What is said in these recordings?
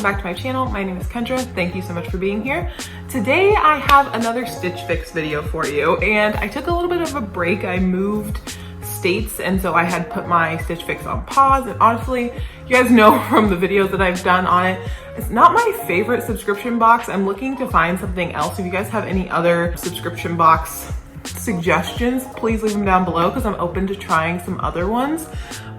welcome back to my channel. My name is Kendra. Thank you so much for being here. Today I have another Stitch Fix video for you, and I took a little bit of a break. I moved states, and so I had put my Stitch Fix on pause, and honestly, you guys know from the videos that I've done on it, it's not my favorite subscription box. I'm looking to find something else. If you guys have any other subscription box suggestions, please leave them down below because I'm open to trying some other ones.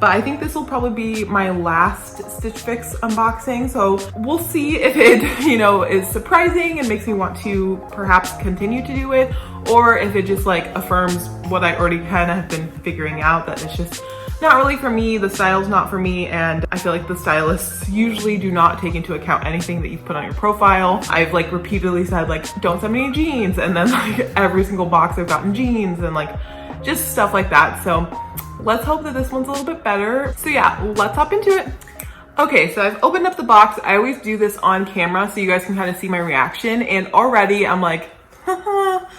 But I think this will probably be my last Stitch Fix unboxing, so we'll see if it, is surprising and makes me want to perhaps continue to do it, or if it just like affirms what I already kind of have been figuring out, that it's just not really for me, the style's not for me, and I feel like the stylists usually do not take into account anything that you've put on your profile. I've like repeatedly said like, don't send me any jeans, and then like every single box I've gotten jeans and like just stuff like that. So let's hope that this one's a little bit better. So yeah, let's hop into it. Okay, so I've opened up the box. I always do this on camera so you guys can kind of see my reaction, and already I'm like,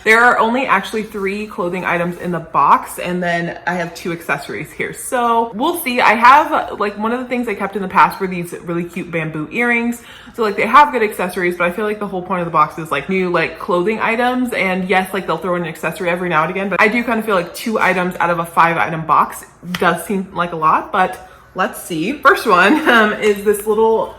there are only actually 3 clothing items in the box, and then I have 2 accessories here. So we'll see. I have like, one of the things I kept in the past were these really cute bamboo earrings. So like they have good accessories, but I feel like the whole point of the box is like new like clothing items. And yes, like they'll throw in an accessory every now and again, but I do kind of feel like 2 items out of a 5 item box does seem like a lot, but let's see. First one is this little,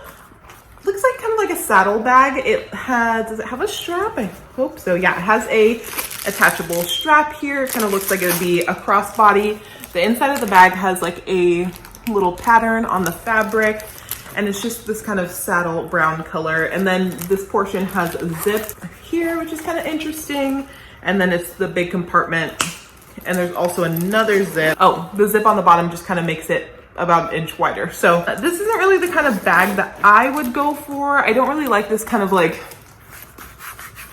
looks like kind of like a saddle bag. It has, does it have a strap? I hope so. Yeah, it has a attachable strap here. It kind of looks like it would be a crossbody. The inside of the bag has like a little pattern on the fabric, and it's just this kind of saddle brown color. And then this portion has a zip here, which is kind of interesting. And then it's the big compartment, and there's also another zip. Oh, the zip on the bottom just kind of makes it about an inch wider. So this isn't really the kind of bag that I would go for. I don't really like this kind of like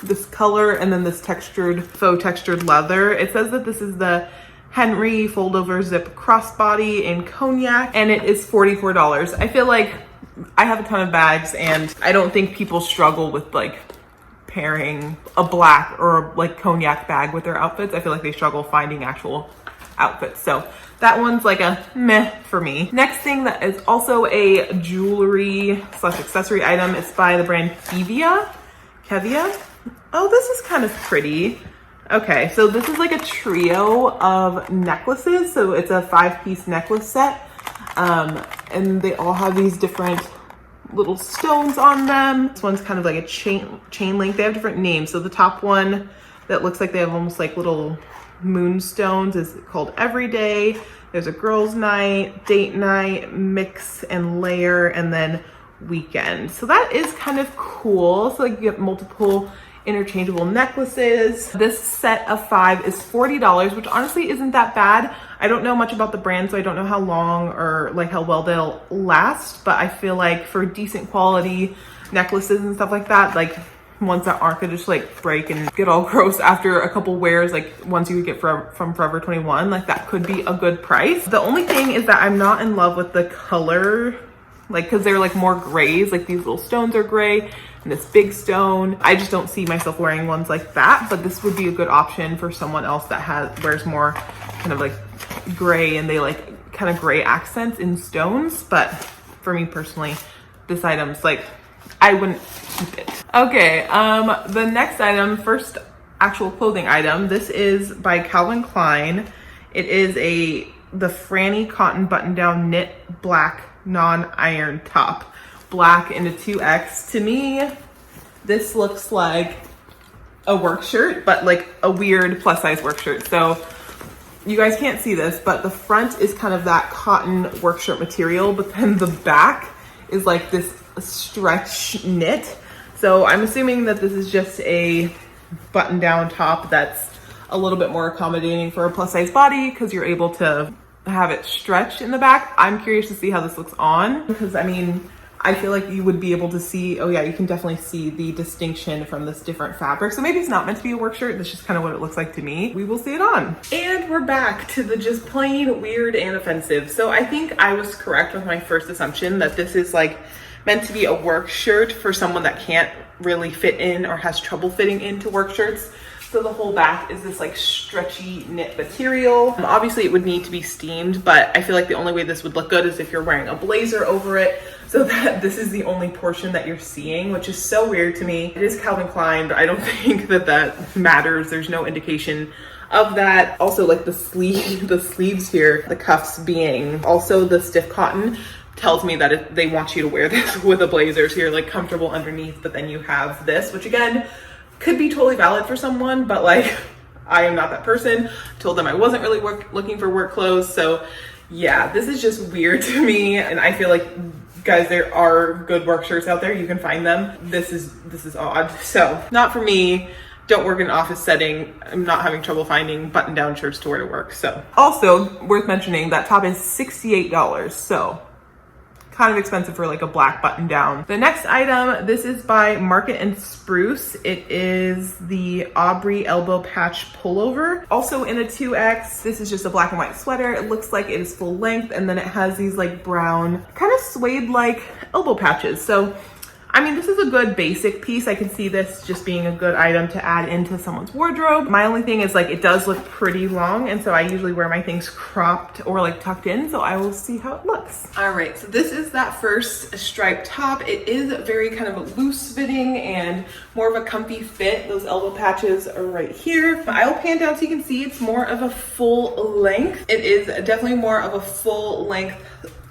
this color and then this faux textured leather. It says that this is the Henry fold over zip crossbody in cognac, and it is $44. I feel like I have a ton of bags, and I don't think people struggle with like pairing a black or like cognac bag with their outfits. I feel like they struggle finding actual outfits. So that one's like a meh for me. Next thing that is also a jewelry / accessory item. It's by the brand Kevia. Oh, this is kind of pretty. Okay, so this is like a trio of necklaces. So it's a 5-piece necklace set. And they all have these different little stones on them. This one's kind of like a chain link. They have different names. So the top one that looks like they have almost like little moonstones is called Everyday. There's a girls' night, date night, mix and layer, and then weekend. So that is kind of cool. So like you get multiple interchangeable necklaces. This set of 5 is $40, which honestly isn't that bad. I don't know much about the brand, so I don't know how long or like how well they'll last, but I feel like for decent quality necklaces and stuff like that, like ones that aren't gonna just like break and get all gross after a couple wears, like ones you would get from Forever 21, like that could be a good price. The only thing is that I'm not in love with the color, like because they're like more grays, like these little stones are gray and this big stone. I just don't see myself wearing ones like that, but this would be a good option for someone else that wears more kind of like gray, and they like kind of gray accents in stones. But for me personally, this item's like, I wouldn't keep it. Okay, the next item, first actual clothing item, this is by Calvin Klein. It is the Franny cotton button-down knit black non-iron top, black in a 2X. To me, this looks like a work shirt, but like a weird plus size work shirt. So you guys can't see this, but the front is kind of that cotton work shirt material, but then the back is like this stretch knit. So I'm assuming that this is just a button down top that's a little bit more accommodating for a plus size body because you're able to have it stretched in the back. I'm curious to see how this looks on, because I mean, I feel like you would be able to see, oh yeah, you can definitely see the distinction from this different fabric. So maybe it's not meant to be a work shirt. That's just kind of what it looks like to me. We will see it on. And we're back to the just plain weird and offensive. So I think I was correct with my first assumption that this is like meant to be a work shirt for someone that can't really fit in or has trouble fitting into work shirts. So the whole back is this like stretchy knit material. Obviously it would need to be steamed, but I feel like the only way this would look good is if you're wearing a blazer over it, so that this is the only portion that you're seeing, which is so weird to me. It is Calvin Klein, but I don't think that that matters. There's no indication of that. Also, like the sleeves here, the cuffs being also the stiff cotton, tells me that they want you to wear this with a blazer, so you're like comfortable underneath, but then you have this, which again could be totally valid for someone, but like I am not that person. Told them I wasn't really looking for work clothes, so yeah, this is just weird to me. And I feel like, guys, there are good work shirts out there, you can find them. This is odd, so not for me. Don't work in an office setting. I'm not having trouble finding button-down shirts to wear to work. So also worth mentioning, that top is $68, so kind of expensive for like a black button down. The next item, this is by Market and Spruce. It is the Aubrey elbow patch pullover, also in a 2X. This is just a black and white sweater. It looks like it is full length, and then it has these like brown kind of suede like elbow patches. So I mean, this is a good basic piece. I can see this just being a good item to add into someone's wardrobe. My only thing is like, it does look pretty long, and so I usually wear my things cropped or like tucked in, so I will see how it looks. All right, so this is that first striped top. It is very kind of loose fitting and more of a comfy fit. Those elbow patches are right here. I'll pan down so you can see it's more of a full length. It is definitely more of a full length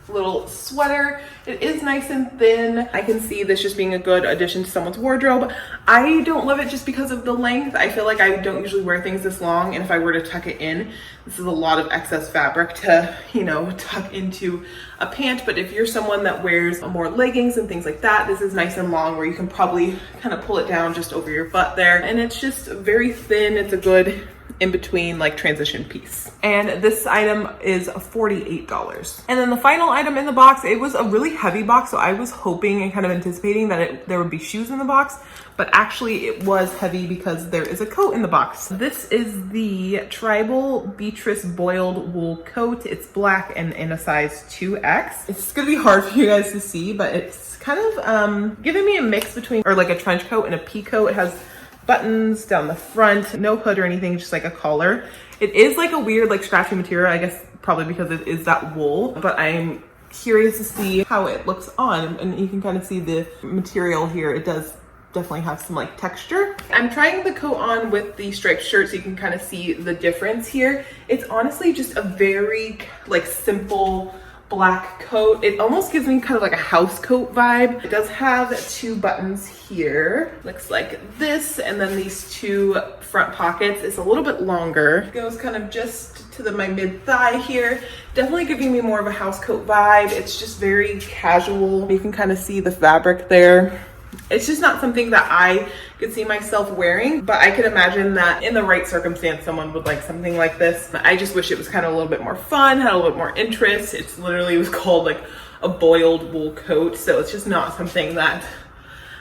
little sweater. It is nice and thin. I can see this just being a good addition to someone's wardrobe. I don't love it just because of the length. I feel like I don't usually wear things this long, and if I were to tuck it in, this is a lot of excess fabric to, you know, tuck into a pant. But if you're someone that wears more leggings and things like that, this is nice and long where you can probably kind of pull it down just over your butt there. And it's just very thin. It's a good in between like transition piece. And this item is $48. And then the final item in the box, it was a really heavy box, so I was hoping and kind of anticipating that there would be shoes in the box, but actually it was heavy because there is a coat in the box. This is the Tribal Beatrice boiled wool coat. It's black and in a size 2X. It's gonna be hard for you guys to see, but it's kind of giving me a mix between, or like a trench coat and a pea coat. It has buttons down the front, no hood or anything, just like a collar. It is like a weird like scratchy material, I guess probably because it is that wool, but I'm curious to see how it looks on. And you can kind of see the material here. It does definitely have some like texture. I'm trying the coat on with the striped shirt so you can kind of see the difference here. It's honestly just a very like simple black coat. It almost gives me kind of like a house coat vibe. It does have 2 buttons here. Looks like this, and then these 2 front pockets. It's a little bit longer. It goes kind of just to my mid thigh here. Definitely giving me more of a house coat vibe. It's just very casual. You can kind of see the fabric there. It's just not something that I could see myself wearing, but I could imagine that in the right circumstance, someone would like something like this. I just wish it was kind of a little bit more fun, had a little bit more interest. It's literally, it was called like a boiled wool coat. So it's just not something that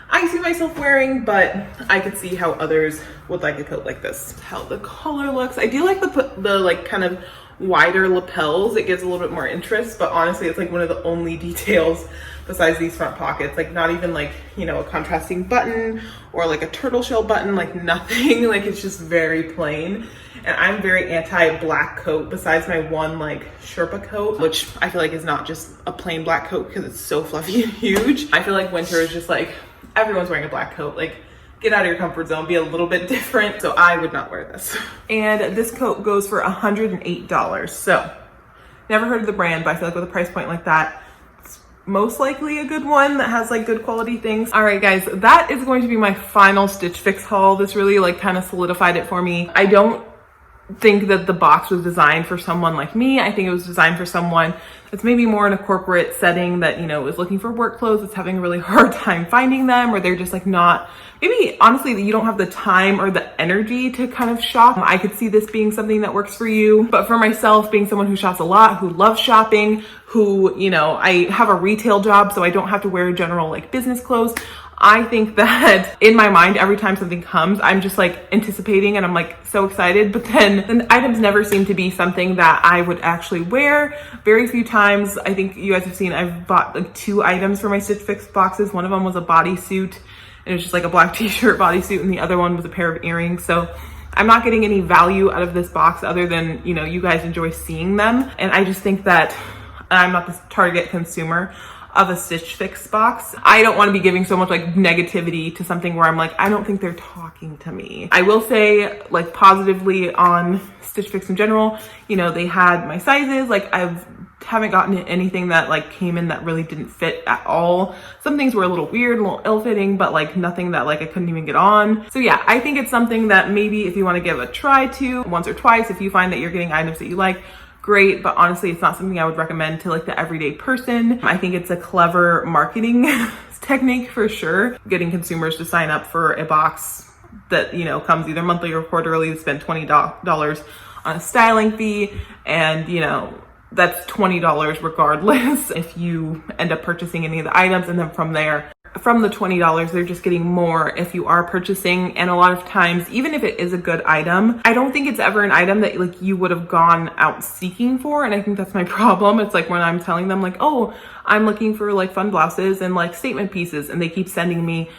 I see myself wearing, but I could see how others would like a coat like this. How the collar looks. I do like the like kind of wider lapels. It gives a little bit more interest, but honestly, it's like one of the only details besides these front pockets. Like not even like, you know, a contrasting button or like a turtle shell button, like nothing. Like it's just very plain. And I'm very anti black coat besides my one like Sherpa coat, which I feel like is not just a plain black coat because it's so fluffy and huge. I feel like winter is just like, everyone's wearing a black coat. Like, get out of your comfort zone, be a little bit different. So I would not wear this. And this coat goes for $108. So never heard of the brand, but I feel like with a price point like that, it's most likely a good one that has like good quality things. All right, guys, that is going to be my final Stitch Fix haul. This really like kind of solidified it for me. I don't think that the box was designed for someone like me. I think it was designed for someone that's maybe more in a corporate setting that, you know, is looking for work clothes, that's having a really hard time finding them, or they're just like not, maybe honestly that you don't have the time or the energy to kind of shop. I could see this being something that works for you. But for myself, being someone who shops a lot, who loves shopping, who, you know, I have a retail job, so I don't have to wear general like business clothes. I think that in my mind, every time something comes, I'm just like anticipating and I'm like so excited, but then the items never seem to be something that I would actually wear. Very few times. I think you guys have seen, I've bought like 2 items for my Stitch Fix boxes. One of them was a bodysuit, and it was just like a black t-shirt bodysuit, and the other one was a pair of earrings. So I'm not getting any value out of this box other than, you know, you guys enjoy seeing them. And I just think that I'm not the target consumer of a Stitch Fix box. I don't want to be giving so much like negativity to something where I'm like, I don't think they're talking to me. I will say like positively on Stitch Fix in general, you know, they had my sizes. Like haven't gotten anything that like came in that really didn't fit at all. Some things were a little weird, a little ill-fitting, but like nothing that like I couldn't even get on. So yeah, I think it's something that maybe if you want to give a try to once or twice, if you find that you're getting items that you like, great, but honestly, it's not something I would recommend to like the everyday person. I think it's a clever marketing technique for sure, getting consumers to sign up for a box that, you know, comes either monthly or quarterly, spend $20 on a styling fee, and you know, that's $20 regardless if you end up purchasing any of the items. And then from there, from the $20, they're just getting more if you are purchasing. And a lot of times, even if it is a good item, I don't think it's ever an item that like you would have gone out seeking for. And I think that's my problem. It's like when I'm telling them like, oh, I'm looking for like fun blouses and like statement pieces, and they keep sending me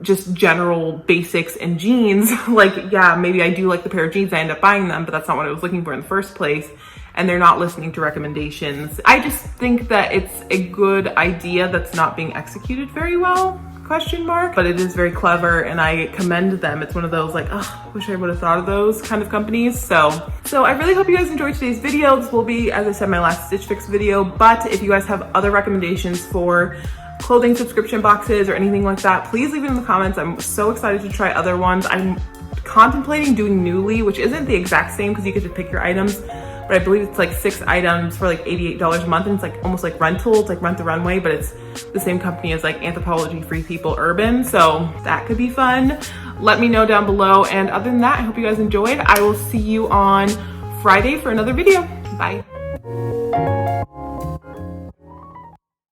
just general basics and jeans. Like, yeah, maybe I do like the pair of jeans, I end up buying them, but that's not what I was looking for in the first place. And they're not listening to recommendations. I just think that it's a good idea that's not being executed very well, question mark, but it is very clever and I commend them. It's one of those like, oh, wish I would have thought of those kind of companies. So I really hope you guys enjoyed today's video. This will be, as I said, my last Stitch Fix video, but if you guys have other recommendations for clothing subscription boxes or anything like that, please leave it in the comments. I'm so excited to try other ones. I'm contemplating doing Nuuly, which isn't the exact same because you get to pick your items, but I believe it's like 6 items for like $88 a month, and it's like almost like rental. It's like Rent the Runway, but it's the same company as like Anthropologie, Free People, Urban. So that could be fun. Let me know down below. And other than that, I hope you guys enjoyed. I will see you on Friday for another video. Bye.